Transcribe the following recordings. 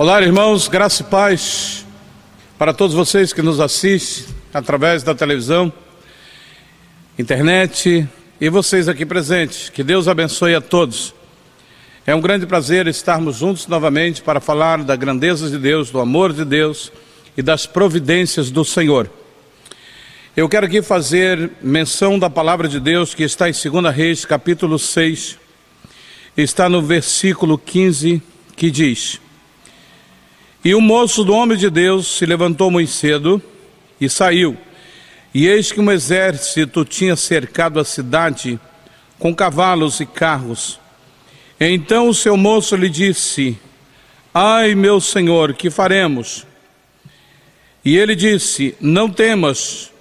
Olá, irmãos, graça e paz para todos vocês que nos assistem através da televisão, internet e vocês aqui presentes. Que Deus abençoe a todos. É um grande prazer estarmos juntos novamente para falar da grandeza de Deus, do amor de Deus e das providências do Senhor. Eu quero aqui fazer menção da palavra de Deus que está em 2 Reis, capítulo 6, está no versículo 15, que diz: E o moço do homem de Deus se levantou muito cedo e saiu, e eis que um exército tinha cercado a cidade com cavalos e carros. Então o seu moço lhe disse: Ai, meu senhor, que faremos? E ele disse: Não temas,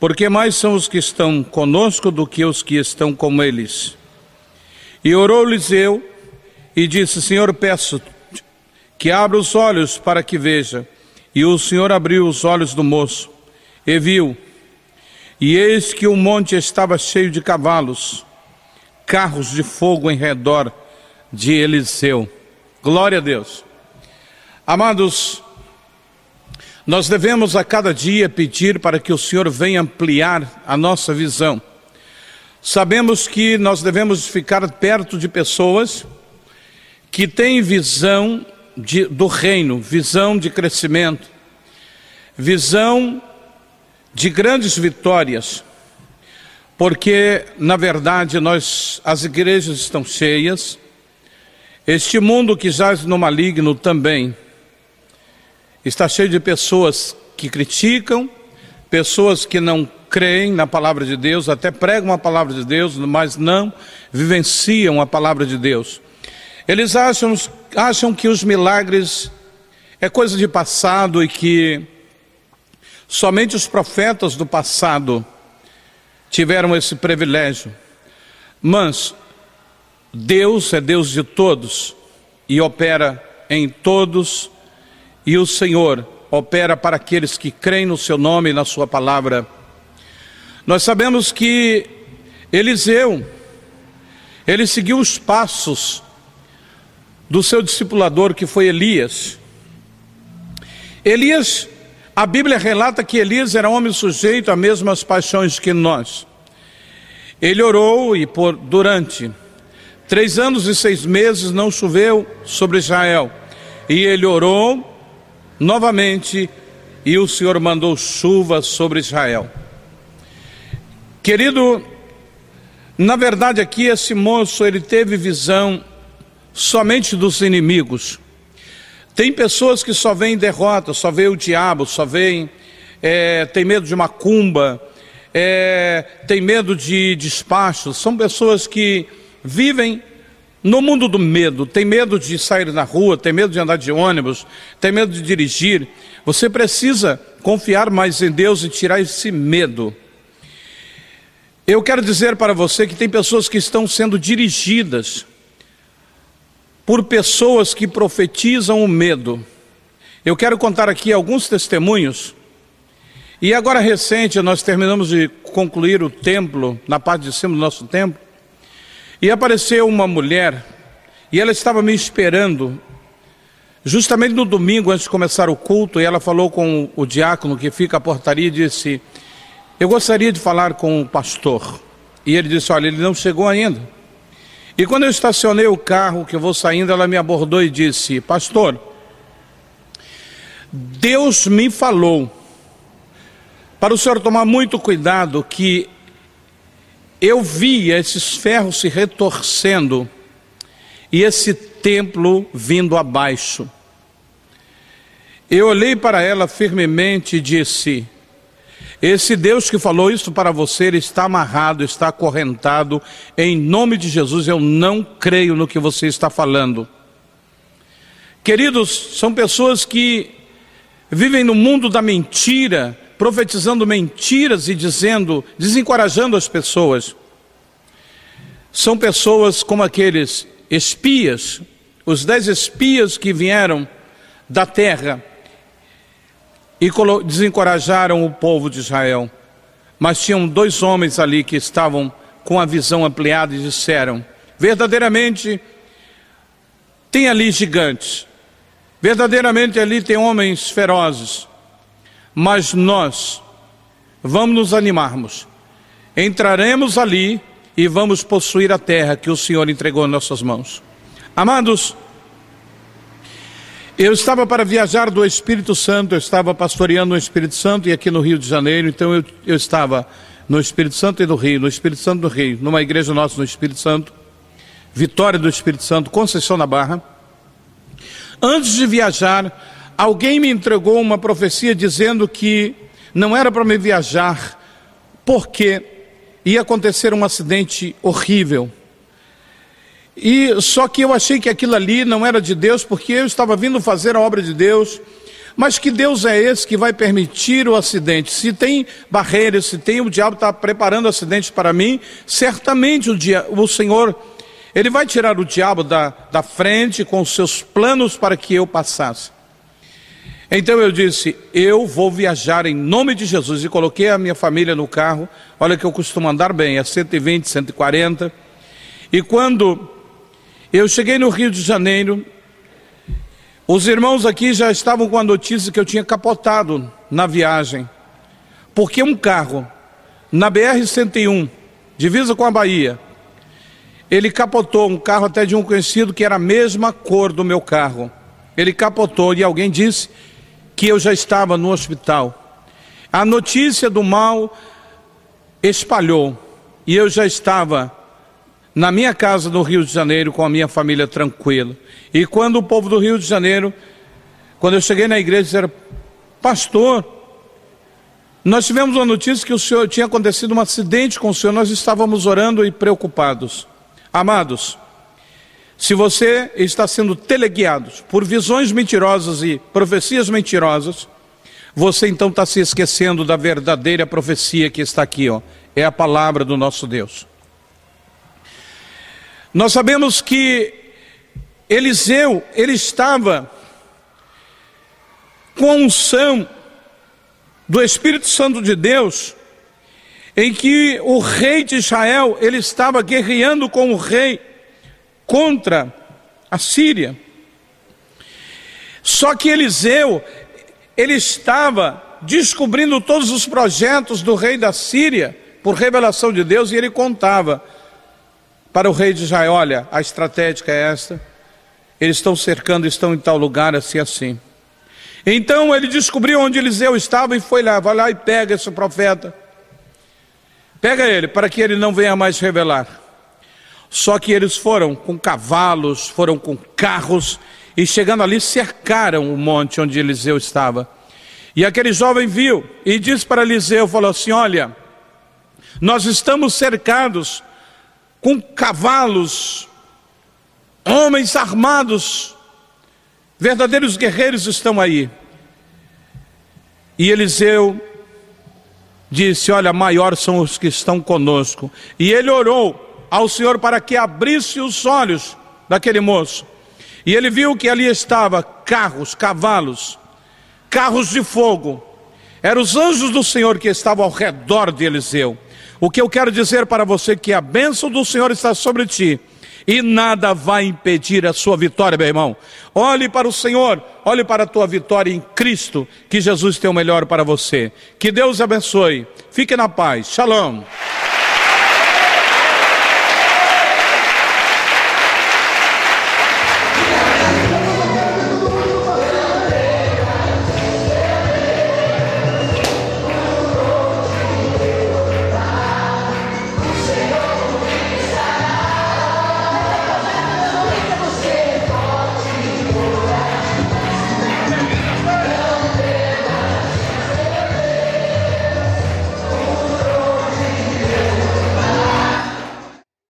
porque mais são os que estão conosco do que os que estão com eles. E orou Eliseu e disse: Senhor, peço que abra os olhos para que veja. E o Senhor abriu os olhos do moço, e viu, e eis que o monte estava cheio de cavalos, carros de fogo em redor de Eliseu. Glória a Deus. Amados, nós devemos a cada dia pedir para que o Senhor venha ampliar a nossa visão. Sabemos que nós devemos ficar perto de pessoas que têm visão do reino, visão de crescimento, visão de grandes vitórias, porque na verdade as igrejas estão cheias, este mundo que jaz no maligno também está cheio de pessoas que criticam, pessoas que não creem na palavra de Deus, até pregam a palavra de Deus, mas não vivenciam a palavra de Deus. Eles acham que os milagres é coisa de passado e que somente os profetas do passado tiveram esse privilégio. Mas Deus é Deus de todos e opera em todos, e o Senhor opera para aqueles que creem no seu nome e na sua palavra. Nós sabemos que Eliseu, ele seguiu os passos do seu discipulador, que foi Elias. Elias, a Bíblia relata que Elias era homem sujeito às mesmas paixões que nós. Ele orou e durante 3 anos e 6 meses não choveu sobre Israel. E ele orou novamente e o Senhor mandou chuva sobre Israel. Querido, na verdade aqui esse moço, ele teve visão somente dos inimigos. Tem pessoas que só veem derrota, só veem o diabo, só veem, tem medo de macumba, tem medo de despachos. São pessoas que vivem no mundo do medo, tem medo de sair na rua, tem medo de andar de ônibus, tem medo de dirigir. Você precisa confiar mais em Deus e tirar esse medo. Eu quero dizer para você que tem pessoas que estão sendo dirigidas por pessoas que profetizam o medo. Eu quero contar aqui alguns testemunhos. E agora recente, nós terminamos de concluir o templo, na parte de cima do nosso templo, e apareceu uma mulher, e ela estava me esperando, justamente no domingo, antes de começar o culto, e ela falou com o diácono que fica à portaria e disse: eu gostaria de falar com o pastor. E ele disse: olha, ele não chegou ainda. E quando eu estacionei o carro, que eu vou saindo, ela me abordou e disse: pastor, Deus me falou para o senhor tomar muito cuidado, que eu via esses ferros se retorcendo e esse templo vindo abaixo. Eu olhei para ela firmemente e disse: esse Deus que falou isso para você, ele está amarrado, está acorrentado, em nome de Jesus. Eu não creio no que você está falando. Queridos, são pessoas que vivem no mundo da mentira, profetizando mentiras e desencorajando as pessoas. São pessoas como aqueles espias, os 10 espias que vieram da terra e desencorajaram o povo de Israel. Mas tinham 2 homens ali que estavam com a visão ampliada e disseram: verdadeiramente tem ali gigantes, Verdadeiramente ali tem homens ferozes, mas nós vamos nos animarmos. Entraremos ali e vamos possuir a terra que o Senhor entregou em nossas mãos. Amados, eu estava para viajar do Espírito Santo, eu estava pastoreando no Espírito Santo e aqui no Rio de Janeiro, então eu estava no Espírito Santo e no Rio, no Espírito Santo do Rio, numa igreja nossa no Espírito Santo, Vitória do Espírito Santo, Conceição da Barra. Antes de viajar, alguém me entregou uma profecia dizendo que não era para me viajar, porque ia acontecer um acidente horrível. E só que eu achei que aquilo ali não era de Deus, porque eu estava vindo fazer a obra de Deus. Mas que Deus é esse que vai permitir o acidente? Se tem barreiras, se tem o diabo está preparando acidentes para mim, certamente o Senhor, Ele vai tirar o diabo da frente com os seus planos para que eu passasse. Então eu disse, eu vou viajar em nome de Jesus, e coloquei a minha família no carro. Olha que eu costumo andar bem, é 120, 140, e quando eu cheguei no Rio de Janeiro, os irmãos aqui já estavam com a notícia que eu tinha capotado na viagem, porque um carro na BR-101, divisa com a Bahia, ele capotou, um carro até de um conhecido que era a mesma cor do meu carro. Ele capotou e alguém disse que eu já estava no hospital. A notícia do mal espalhou e eu já estava na minha casa no Rio de Janeiro com a minha família tranquila. E quando o povo do Rio de Janeiro, quando eu cheguei na igreja, disseram, pastor, nós tivemos uma notícia que o senhor tinha acontecido um acidente com o senhor, nós estávamos orando e preocupados. Amados, se você está sendo teleguiado por visões mentirosas e profecias mentirosas, você então está se esquecendo da verdadeira profecia que está aqui, ó. É a palavra do nosso Deus. Nós sabemos que Eliseu, ele estava com a unção do Espírito Santo de Deus, em que o rei de Israel, ele estava guerreando com o rei contra a Síria. Só que Eliseu, ele estava descobrindo todos os projetos do rei da Síria, por revelação de Deus, e ele contava para o rei de Israel, olha, a estratégia é esta, eles estão cercando, estão em tal lugar, assim, assim. Então ele descobriu onde Eliseu estava e foi lá, vai lá e pega esse profeta. Pega ele, para que ele não venha mais revelar. Só que eles foram com cavalos, foram com carros, e chegando ali cercaram o monte onde Eliseu estava. E aquele jovem viu e disse para Eliseu, falou assim, olha, nós estamos cercados com cavalos, homens armados, verdadeiros guerreiros estão aí. E Eliseu disse, olha, maiores são os que estão conosco. E ele orou ao Senhor para que abrisse os olhos daquele moço. E ele viu que ali estava carros, cavalos, carros de fogo. Eram os anjos do Senhor que estavam ao redor de Eliseu. O que eu quero dizer para você é que a bênção do Senhor está sobre ti. E nada vai impedir a sua vitória, meu irmão. Olhe para o Senhor, olhe para a tua vitória em Cristo, que Jesus tem o melhor para você. Que Deus abençoe. Fique na paz. Shalom.